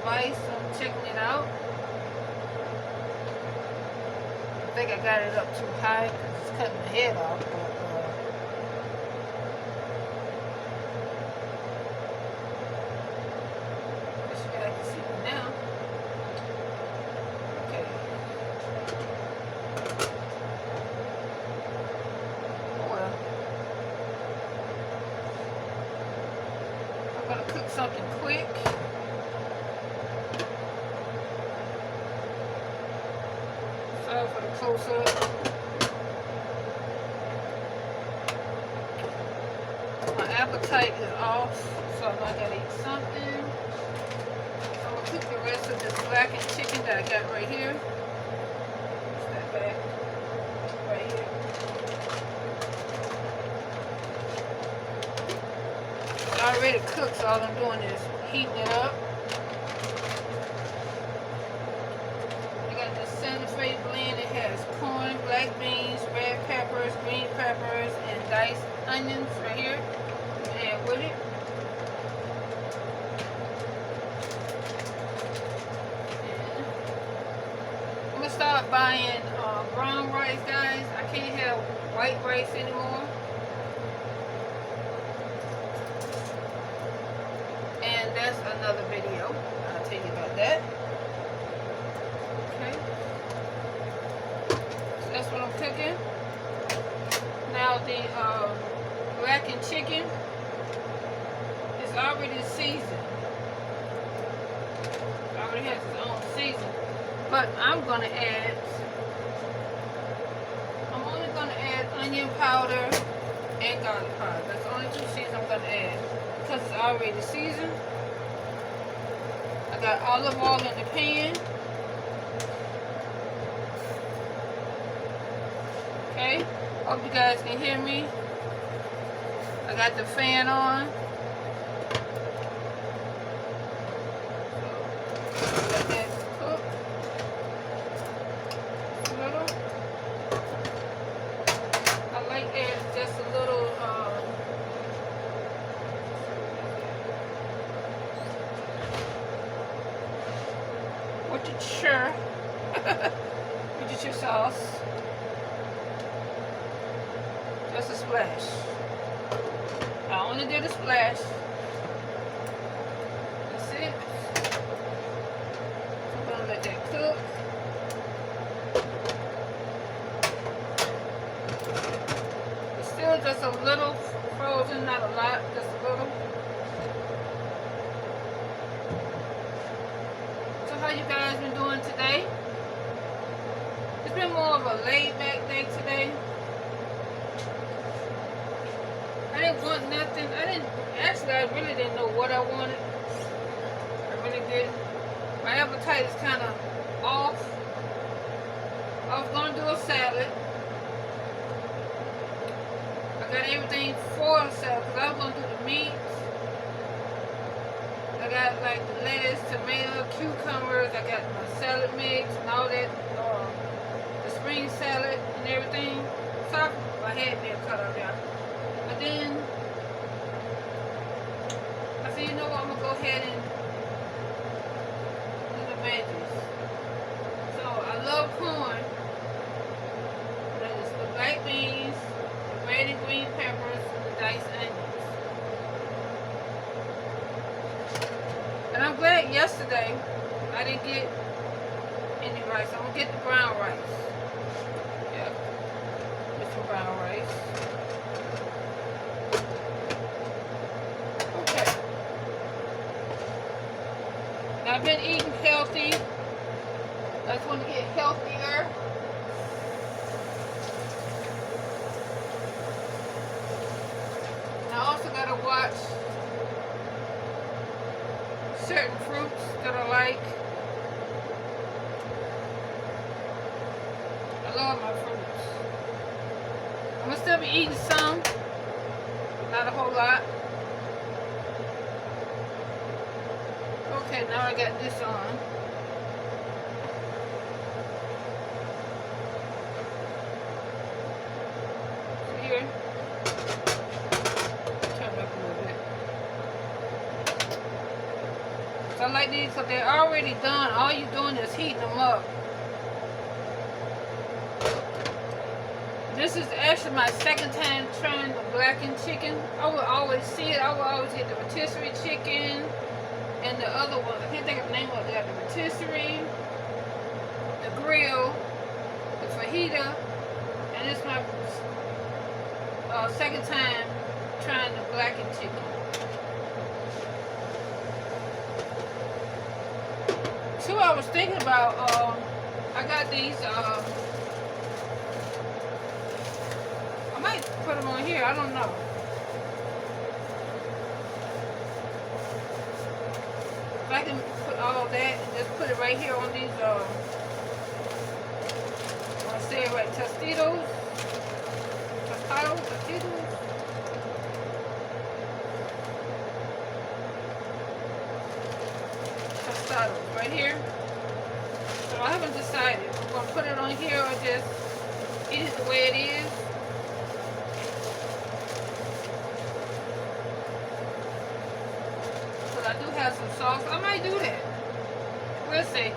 spice, so I'm checking it out. I think I got it up too high because it's cutting the head off, but I guess you guys can see it now. Okay. Oh well. I'm gonna cook something quick. Sorry for the close-up. My appetite is off, so I gotta eat something. So I'm gonna cook the rest of this blackened chicken that I got right here. Step back. Right here. It's already cooked, so all I'm doing is heating it up. I got this Santa Fe blend. It has corn, black beans, red peppers, green peppers, and diced onions right here. And with it. And I'm gonna start buying brown rice, guys. I can't have white rice anymore. And that's another video. I'll tell you about that. Okay. So that's what I'm cooking. Now the blackened chicken is already seasoned. It already has its own season. But I'm only gonna add onion powder and garlic powder. That's the only two seasons I'm gonna add. Because it's already seasoned. I got olive oil in the pan. Okay. Hope you guys can hear me. I got the fan on. Let that cook a little. I like that just a little Worcestershire. Worcestershire sauce. Just a splash. I only did a splash. That's it. I'm gonna let that cook. It's still just a little frozen, not a lot, just a little. So how you guys been doing today? It's been more of a laid back day today. I didn't want nothing. I really didn't know what I wanted. I really didn't. My appetite is kind of off. I was going to do a salad. I got everything for a salad because I was going to do the meats. I got like the lettuce, tomato, cucumbers. I got my salad mix and all that. The spring salad and everything. Sorry, my head being cut off there. But then, I said, you know what, I'm going to go ahead and do the veggies. So, I love corn. That is the black beans, the red and green peppers, and the diced onions. And I'm glad yesterday I didn't get any rice. I'm going to get the brown rice. Yeah, get some brown rice. I've been eating healthy. I just want to get healthier. I also got to watch certain fruits that I like. I love my fruits. I'm going to still be eating some. Not a whole lot. Okay, now I got this on. Here. Turn it up a little bit. So I like like these because they're already done. All you're doing is heating them up. This is actually my second time trying the blackened chicken. I would always see it. I would always get the rotisserie chicken and the other one. I can't think of the name of it. The rotisserie, the grill, the fajita, and it's my second time trying the blackened chicken. Two, I was thinking about, I got these, I might put them on here, I don't know. If I can put all that and just put it right here on these, I want to say it right, Tostada'S. Tostada'S right here. So I haven't decided. I'm going to put it on here or just eat it the way it is. Because I do have some sauce. I might do that. We'll see.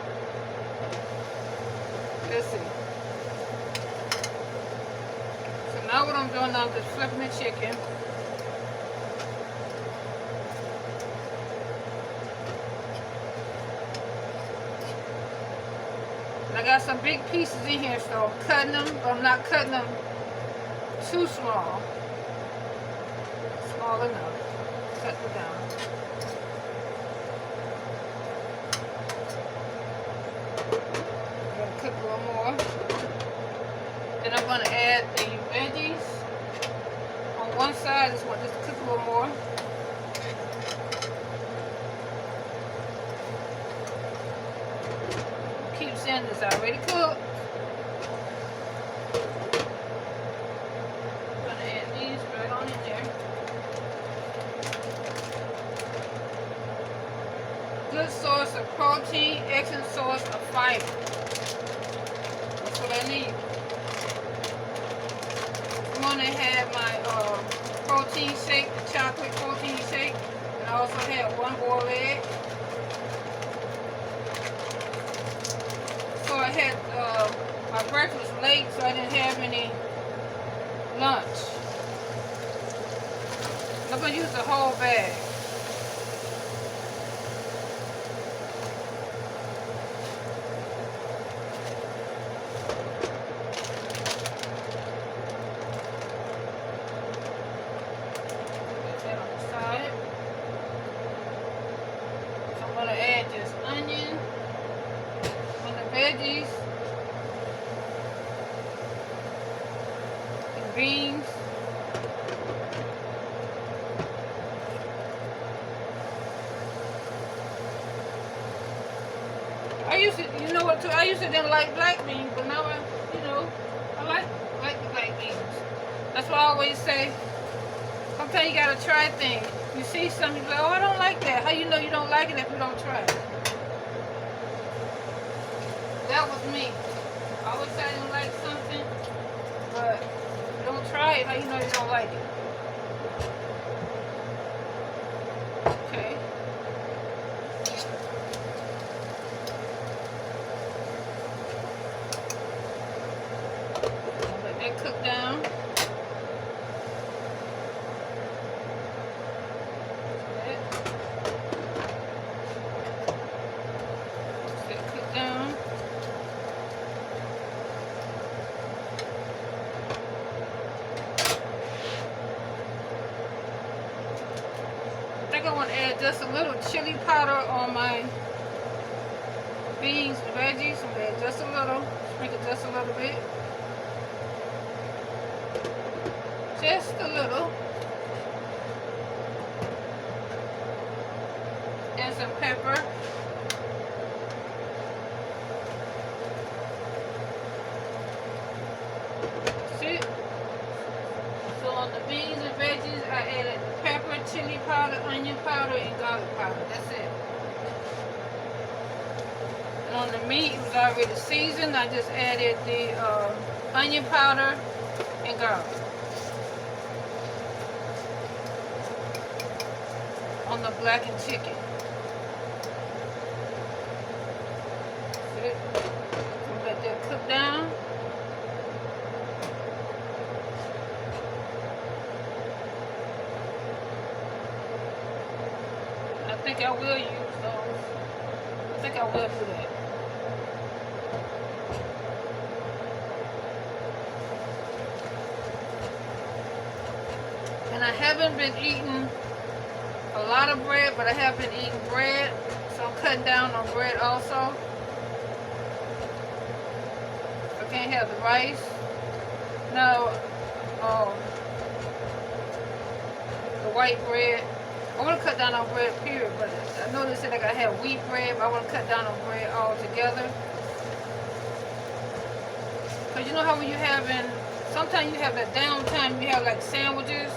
Let's see. So now what I'm doing, I'm just flipping the chicken. I got some big pieces in here, so I'm cutting them, but I'm not cutting them too small. Small enough. Cut them down. I'm going to cook a little more. Then I'm going to add the veggies. On one side, I just want this to cook a little more. Keep saying this already cooked. I'm gonna add these right on in there. Good source of protein, excellent source of fiber. That's what I need. I'm gonna have my protein shake, the chocolate protein shake, and I also have one boiled egg. So I had my breakfast late, so I didn't have any lunch. I'm going to use the whole bag. Put that on the side. So I'm going to add this onion. Veggies and beans. I used to, you know what, too, I used to didn't like black beans, but now I, you know, I like the black beans. That's what I always say. Sometimes you gotta try things. You see something, you're like, oh, I don't like that. How you know you don't like it if you don't try it? That was me. I always say I don't like something, but if you don't try it, how you know you don't like it? Okay. Let that cook down. Let that cook down. I think I want to add just a little chili powder on my beans and veggies. I'm going to add just a little, sprinkle just a little bit. Just a little. And some pepper. See? So on the beans and veggies, I added pepper, chili powder, onion powder, and garlic powder. That's it. And on the meat, it was already seasoned. I just added the onion powder and garlic. On the blackened chicken. good. So let that cook down. I think I will use those. I think I will do that. And I haven't been eating a lot of bread, but I have been eating bread. So I'm cutting down on bread also. I can't have the rice. No, the white bread. I want to cut down on bread, period. But I know they said I gotta have wheat bread, but I want to cut down on bread altogether. Cause you know how when you having, sometimes you have that downtime, you have like sandwiches.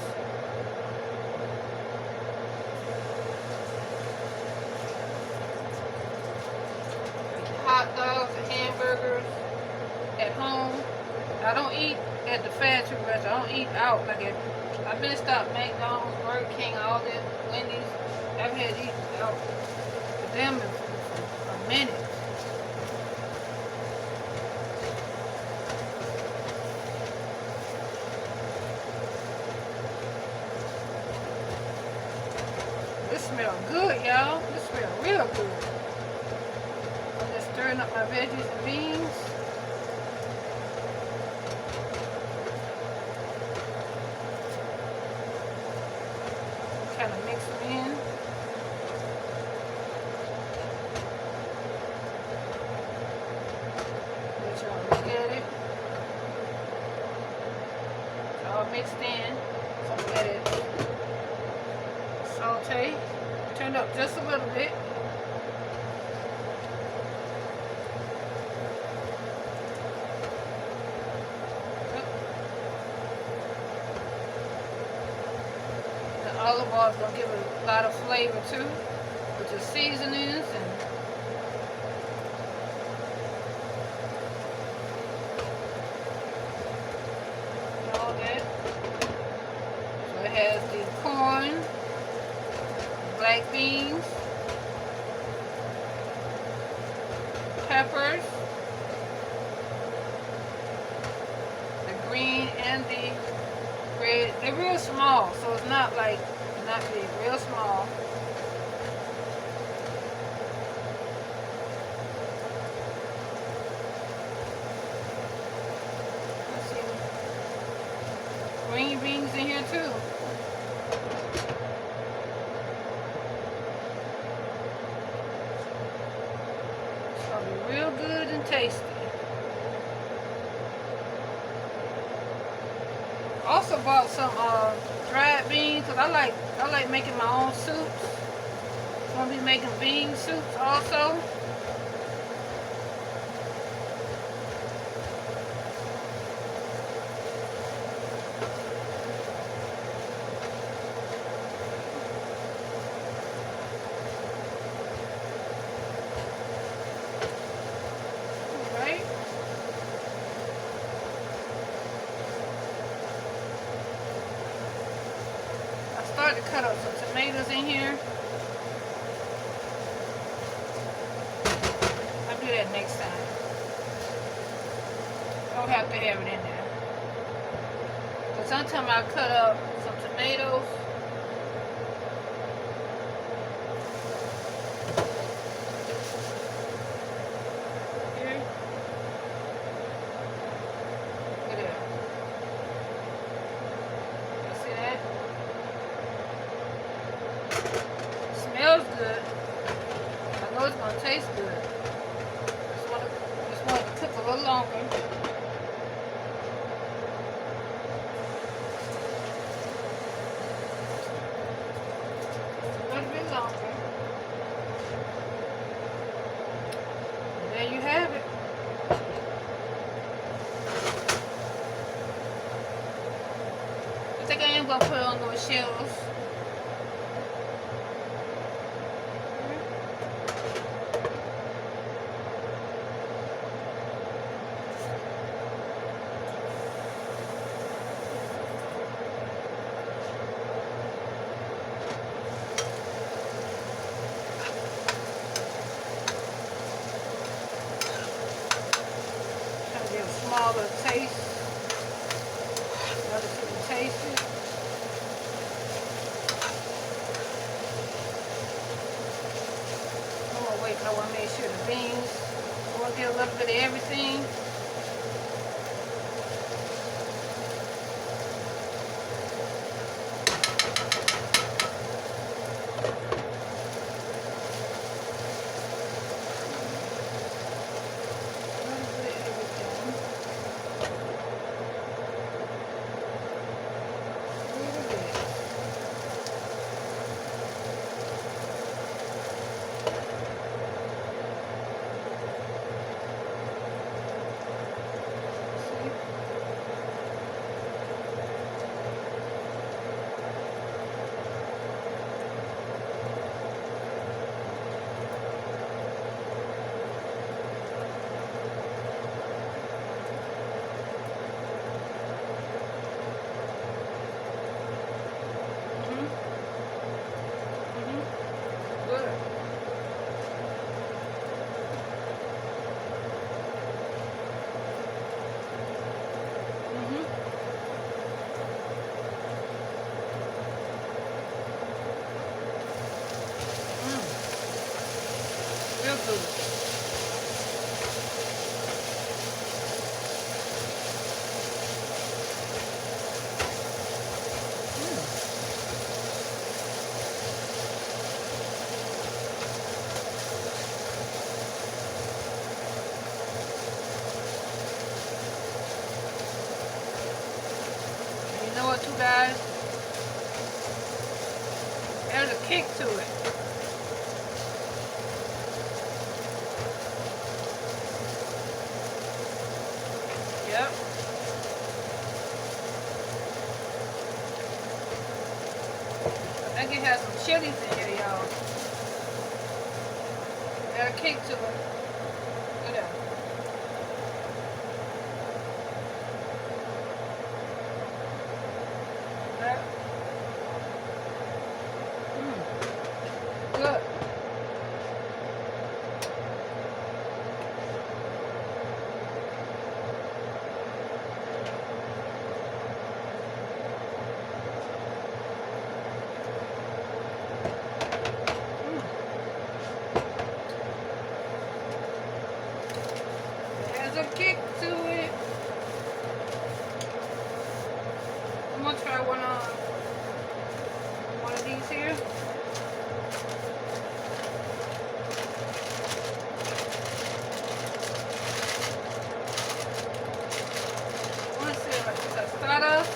Hot dogs and hamburgers at home. I don't eat at the fast food restaurant. I don't eat out like at. I've been stopped McDonald's, Burger King, all this, Wendy's. I've had to eat out for them for a minute. This smells good, y'all. This smells real good. I'm just stirring up my veggies and beans. Kind of mix them in. Let y'all look at it. It's all mixed in. So I'm let it saute. Turn up just a little bit. Olive oil is going to give it a lot of flavor too, with the seasonings and all that. So it has the corn, black beans, peppers, the green and the red. They're real small, so it's not like not big, real small. Let's see. Green beans in here too. It's gonna be real good and tasty. Also bought some dried beans because I like making my own soups. I'm gonna be making bean soups also. Alright. I started to cut up some tomatoes in here. I'll do that next time. Don't have to have it in there. But sometimes I cut up some tomatoes. Here. Look at that. You see that? Smells good. I know it's gonna taste good. Just want to cook a little longer. A little bit longer. And there you have it. I think I am gonna put it on those shells. get a little bit of everything. Real good. And you know what, you guys? There's a kick to it. Yep. I think it has some chilies in here, y'all. Got a kick to it. Look at that. That. Good. There's a kick to it. I'm gonna try one of these here. I want to say like Tostada'S.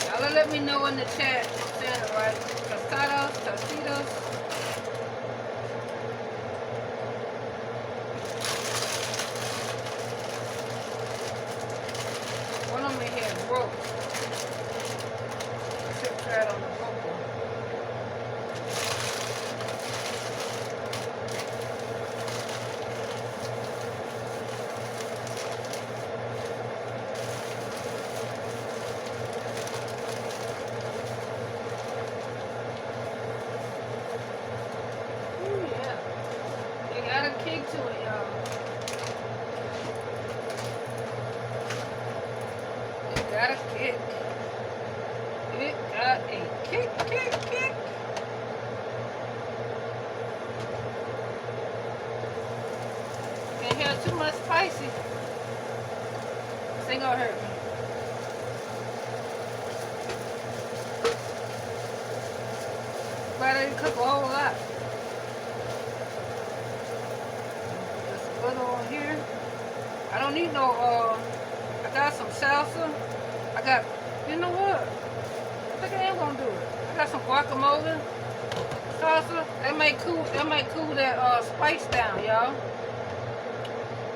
Y'all let me know in the chat if I'm saying it right. Tostada'S. One of them in here broke. Let's try it on the broke one. Ooh, yeah. They got a kick to it, y'all. It got a kick. It got a kick. Can't have too much spicy. This ain't gonna hurt me. Glad I didn't cook a whole lot. Just a little on here. I don't need no, I got some salsa. I got, you know what? I think I am gonna do it. I got some guacamole salsa. That might cool that spice down, y'all.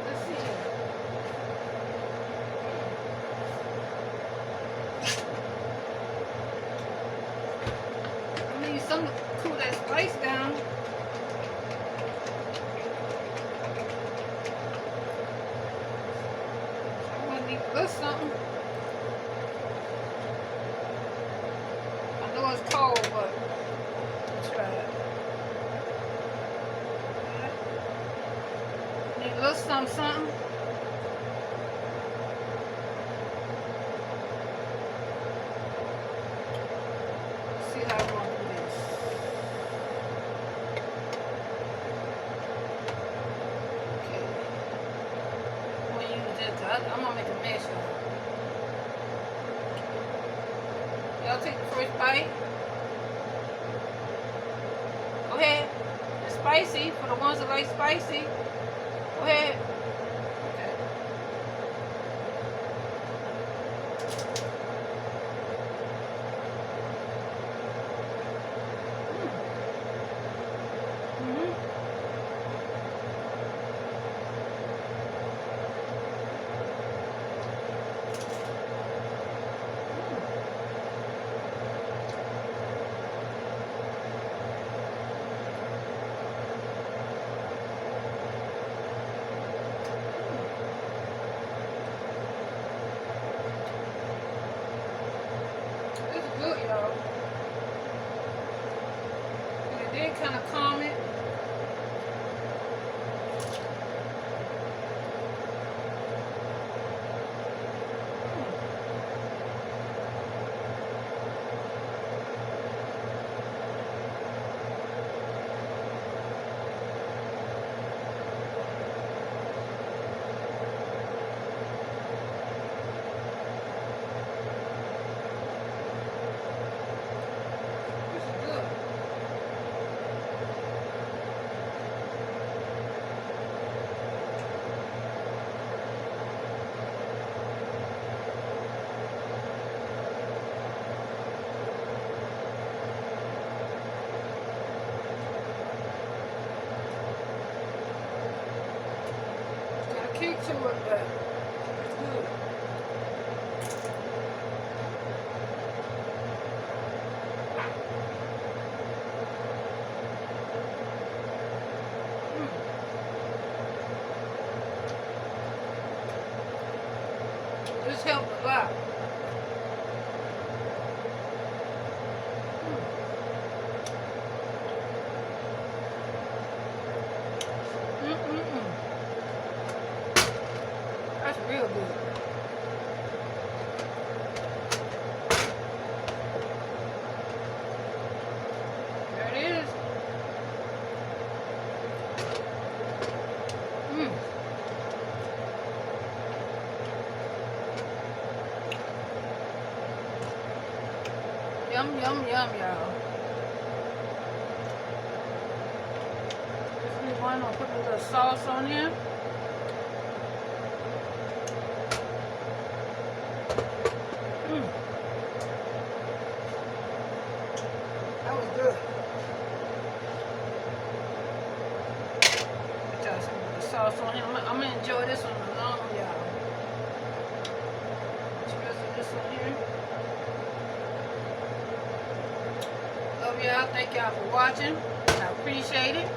Let's see here. I need something to cool that spice down. I'm gonna need a little something. I know it's cold, but let's try it. Need a little something. Let's see how I'm gonna do this. I'll take the first bite. Go ahead. It's spicy for the ones that like spicy. Go ahead. Okay. Good, y'all. And it did kind of calm it. This is good. It's got a kick to it, but it's good. This helped a lot. That's real good. There it is. Yum, yum, yum, y'all. This one, I'll put a little sauce on here. That was good. Put y'all some of the sauce on here. I'm gonna enjoy this one alone, y'all. Put the rest of this on here. Love y'all. Thank y'all for watching. I appreciate it.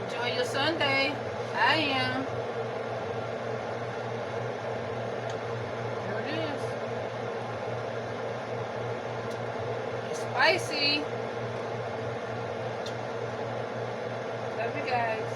Enjoy your Sunday. I am. There it is. It's spicy. Love you guys.